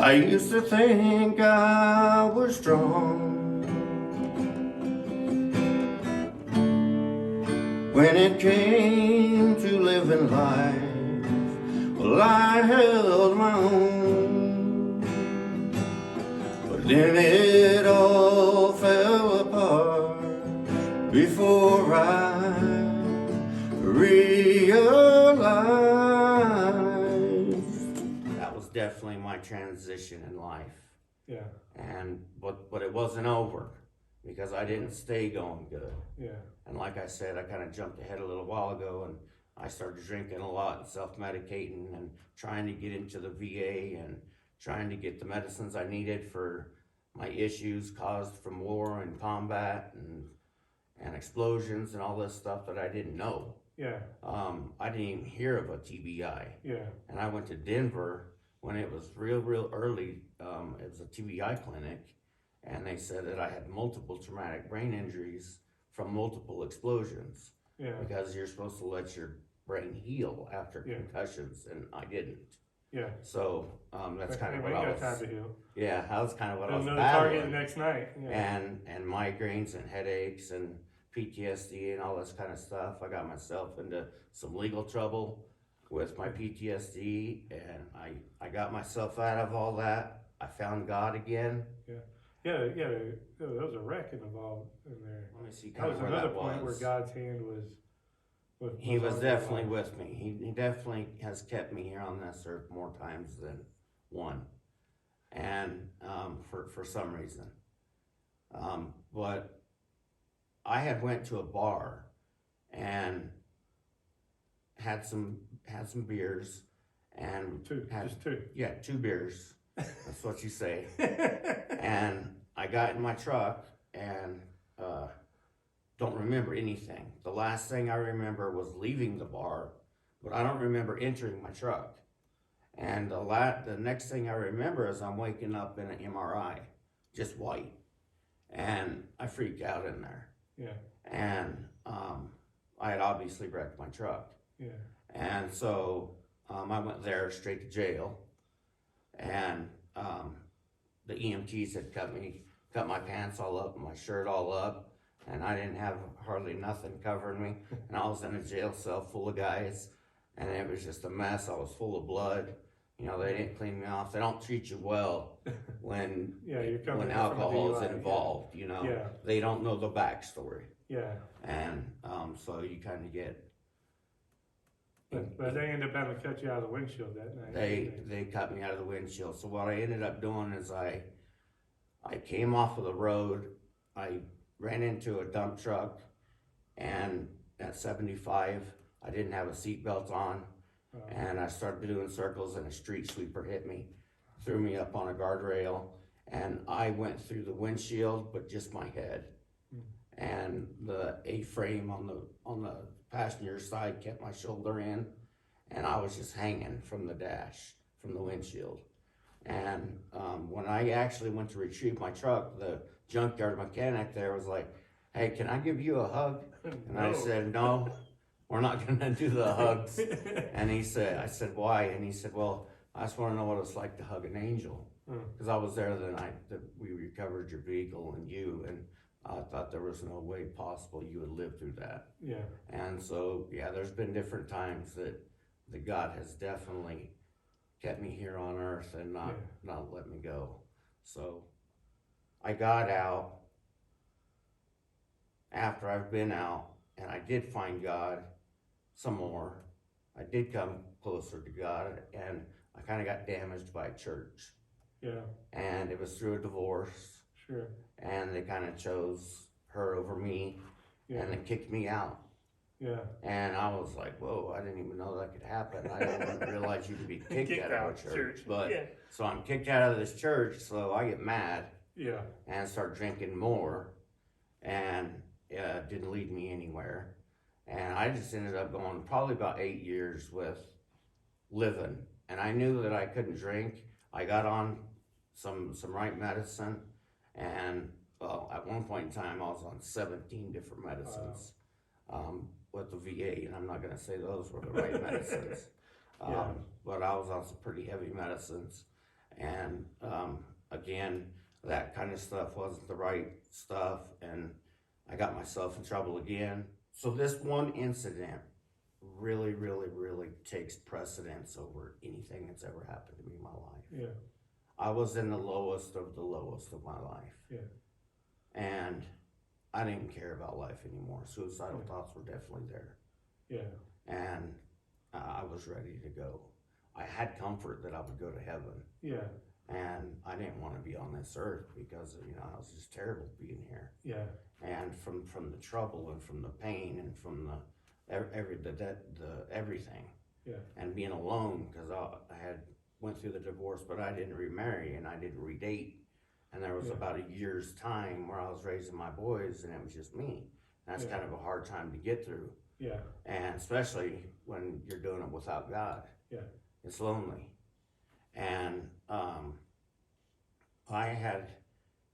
I used to think I was strong when it came to living life. Well, I held my own, but then it all fell apart before I realized. That was definitely my transition in life. Yeah. But it wasn't over because I didn't stay going good. Yeah. And like I said, I kind of jumped ahead a little while ago, and I started drinking a lot and self-medicating and trying to get into the VA and trying to get the medicines I needed for my issues caused from war and combat and explosions and all this stuff that I didn't know. Yeah. I didn't even hear of a TBI. Yeah. And I went to Denver when it was real early. It was a TBI clinic, and they said that I had multiple traumatic brain injuries from multiple explosions. Yeah. Because you're supposed to let your brain heal after Yeah. concussions, and I didn't. Yeah. So that's kind of Anyway, what I got time was. to heal. Yeah, that was kind of what I was Another target the battling. next night. Yeah. And migraines and headaches and PTSD and all this kind of stuff. I got myself into some legal trouble with my PTSD, and I got myself out of all that. I found God again. Yeah, there was a wreck involved in there. Let me see That kind was of where another that point where was. God's hand was He was on your definitely life. with me. He definitely has kept me here on this earth more times than one, and for some reason. But I had went to a bar and had some beers and Just two. yeah, 2 beers. That's what you say. And I got in my truck and don't remember anything. The last thing I remember was leaving the bar, but I don't remember entering my truck. And the next thing I remember is I'm waking up in an MRI, just white, and I freaked out in there. Yeah. And I had obviously wrecked my truck. Yeah. And so I went there straight to jail, and the EMTs had cut my pants all up, my shirt all up, and I didn't have hardly nothing covering me, and I was in a jail cell full of guys, and it was just a mess. I was full of blood. You know, they didn't clean me off. They don't treat you well when You're coming when in from a alcohol is DUI, involved. You know, Yeah. they don't know the backstory, Yeah. and so you kind of get. But they ended up having to cut you out of the windshield that night. They cut me out of the windshield. So what I ended up doing is I came off of the road. I ran into a dump truck, and at 75, I didn't have a seatbelt on, and I started doing circles, and a street sweeper hit me, threw me up on a guardrail, and I went through the windshield, but just my head. And the A-frame on the passenger side kept my shoulder in, and I was just hanging from the dash, from the windshield. And when I actually went to retrieve my truck, the junkyard mechanic there was like, "Hey, can I give you a hug?" And I said, "No, we're not gonna do the hugs." And I said, "Why?" And he said, "Well, I just wanna know what it's like to hug an angel." Because I was there the night that we recovered your vehicle and you, and I thought there was no way possible you would live through that. Yeah. And so, yeah, there's been different times that God has definitely kept me here on earth and not let me go. So I got out after I've been out, and I did find God some more. I did come closer to God, and I kind of got damaged by a church. Yeah. And it was through a divorce. Sure. And they kind of chose her over me, and they kicked me out. Yeah. And I was like, whoa, I didn't even know that could happen. I didn't even realize you could be kicked out of a church. But so I'm kicked out of this church, so I get mad. Yeah. And start drinking more, and it didn't lead me anywhere. And I just ended up going probably about 8 years with living. And I knew that I couldn't drink. I got on some right medicine, and well, at one point in time, I was on 17 different medicines. With the VA, and I'm not going to say those were the right medicines, but I was on some pretty heavy medicines, And, again, that kind of stuff wasn't the right stuff, and I got myself in trouble again. So this one incident really, really, really takes precedence over anything that's ever happened to me in my life. Yeah, I was in the lowest of the lowest of my life. yeah, And I didn't care about life anymore. Suicidal Yeah. thoughts were definitely there. yeah, And I was ready to go. I had comfort that I would go to heaven. yeah, And I didn't want to be on this earth because, you know, it was just terrible being here. yeah, And from the trouble and from the pain and from the everything. yeah, And being alone, because I had went through the divorce, but I didn't remarry and I didn't redate. And there was Yeah. about a year's time where I was raising my boys and it was just me. And that's Yeah. kind of a hard time to get through. yeah, And especially when you're doing it without God. Yeah. It's lonely. And I had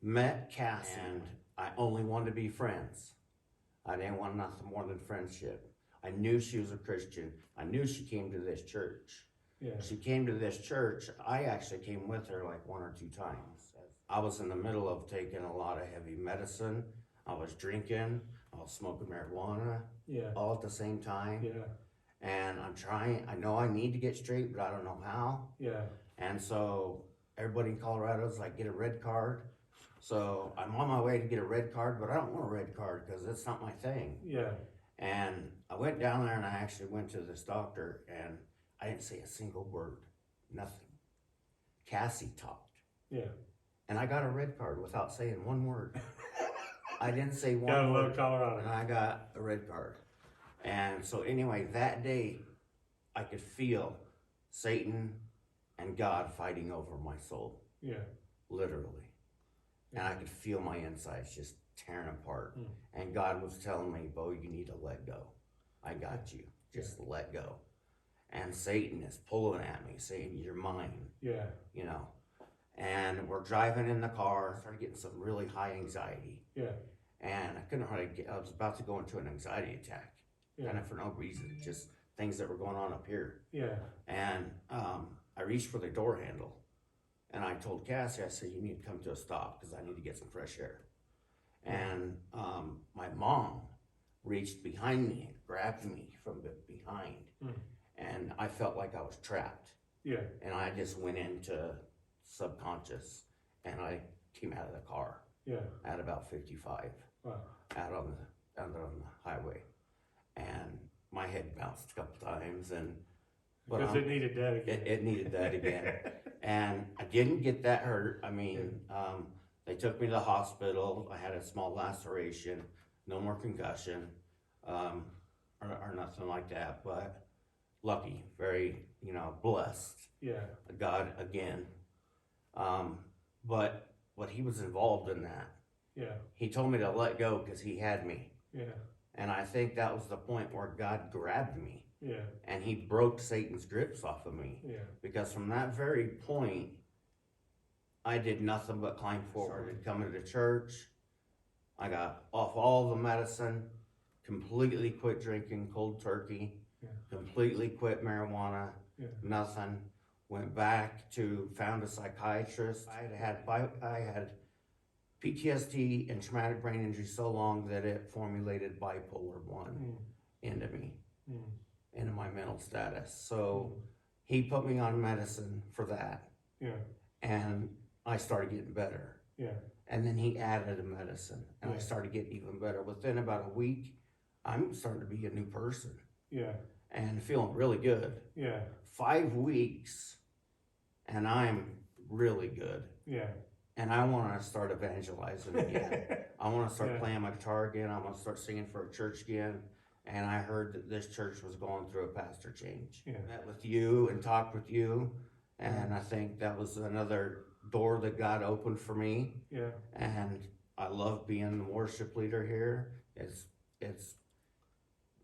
met Cassie and I only wanted to be friends. I didn't want nothing more than friendship. I knew she was a Christian. I knew she came to this church. yeah, She came to this church. I actually came with her like 1 or 2 times. I was in the middle of taking a lot of heavy medicine. I was drinking. I was smoking marijuana yeah, all at the same time. yeah, And I'm trying, I know I need to get straight, but I don't know how. yeah, And so everybody in Colorado's like, get a red card. So I'm on my way to get a red card, but I don't want a red card because it's not my thing. yeah, And I went down there and I actually went to this doctor and I didn't say a single word, nothing. Cassie talked. yeah. And I got a red card without saying one word. I didn't say one Gotta word. love Colorado. And I got a red card. And so anyway, that day I could feel Satan and God fighting over my soul, Yeah, literally. And I could feel my insides just tearing apart. Mm. And God was telling me, Beau, you need to let go. I got you. Just let go. And Satan is pulling at me, saying, you're mine, yeah, you know. And we're driving in the car, started getting some really high anxiety. yeah, And I couldn't hardly get, I was about to go into an anxiety attack. yeah, Kind of for no reason, just things that were going on up here. yeah, And I reached for the door handle. And I told Cassie, I said, you need to come to a stop because I need to get some fresh air. And my mom reached behind me and grabbed me from behind. Mm. And I felt like I was trapped. yeah, And I just went into subconscious and I came out of the car yeah. at about 55, Wow. out on the highway. And my head bounced a couple times but Because it needed that again. it needed that again. And I didn't get that hurt. I mean, they took me to the hospital. I had a small laceration, no more concussion, or nothing like that, but lucky, very, blessed. Yeah, God again. But he was involved in that. yeah, He told me to let go because he had me. yeah, And I think that was the point where God grabbed me yeah, and he broke Satan's grips off of me. yeah, Because from that very point, I did nothing but climb forward. Started coming to church. I got off all the medicine, completely quit drinking cold turkey, Yeah. completely quit marijuana, Yeah. nothing. Went back to, found a psychiatrist. I had PTSD and traumatic brain injury so long that it formulated bipolar 1 Mm. into me, Mm. into my mental status. So he put me on medicine for that. Yeah, And I started getting better. yeah, And then he added a medicine and I Yeah. started getting even better. Within about a week, I'm starting to be a new person yeah, and feeling really good. yeah, 5 weeks and I'm really good. yeah, And I want to start evangelizing again. I want to start Yeah. playing my guitar again. I want to start singing for a church again. And I heard that this church was going through a pastor change. Yeah. Met with you and talked with you. And I think that was another door that God opened for me. yeah, And I love being the worship leader here. It's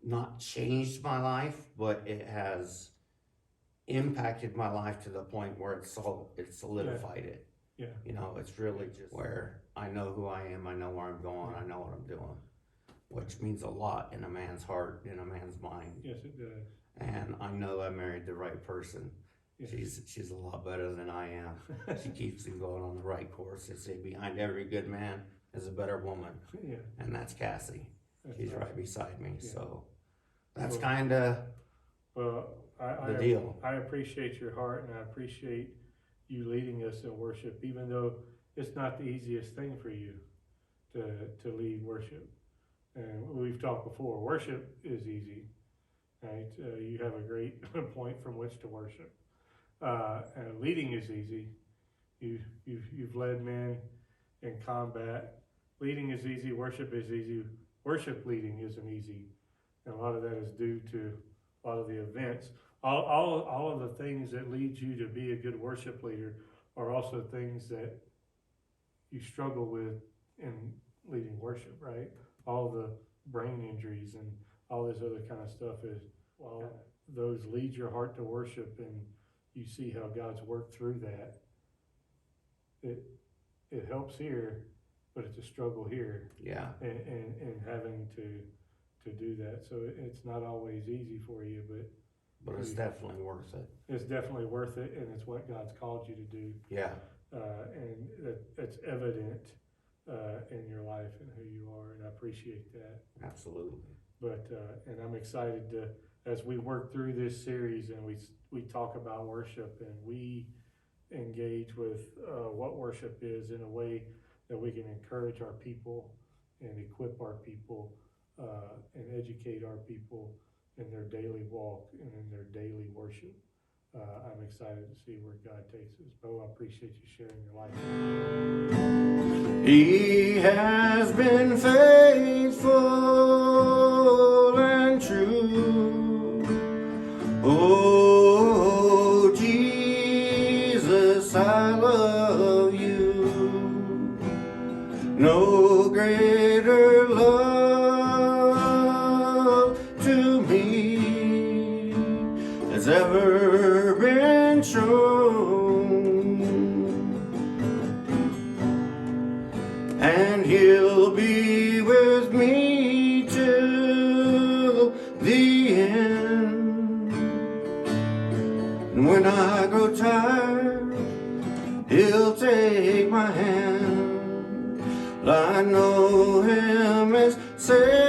not changed my life, but it has impacted my life to the point where it's solidified it. yeah, It's really just where I know who I am, I know where I'm going, I know what I'm doing, which means a lot in a man's heart, in a man's mind. yes, it does. And I know I married the right person. Yeah. She's a lot better than I am. She keeps him going on the right course. They say behind every good man is a better woman, Yeah, and that's Cassie. that's She's awesome. right beside me. Yeah. So that's Well, kind of Well, the deal. I appreciate your heart, and I appreciate you leading us in worship, even though it's not the easiest thing for you to lead worship. And we've talked before, worship is easy, right? You have a great point from which to worship. And leading is easy. You've led men in combat. Leading is easy. Worship is easy. Worship leading isn't easy, and a lot of that is due to a lot of the events. All of the things that lead you to be a good worship leader are also things that you struggle with in leading worship, right? All the brain injuries and all this other kind of stuff is, well, those lead your heart to worship, and you see how God's worked through that. It helps here, but it's a struggle here, Yeah. and having to do that. So it's not always easy for you, But it's definitely worth it. it's definitely worth it, and it's what God's called you to do. Yeah. And it's evident in your life and who you are, and I appreciate that. Absolutely. But and I'm excited to, as we work through this series and we talk about worship and we engage with what worship is in a way that we can encourage our people and equip our people and educate our people in their daily walk and in their daily worship. I'm excited to see where God takes us. Beau, I appreciate you sharing your life. He has been faithful and true. Oh, Jesus, I love you. No greater love to me has ever been shown, and He'll be with me till the end. And when I grow tired, He'll take my hand. I know Him as Savior.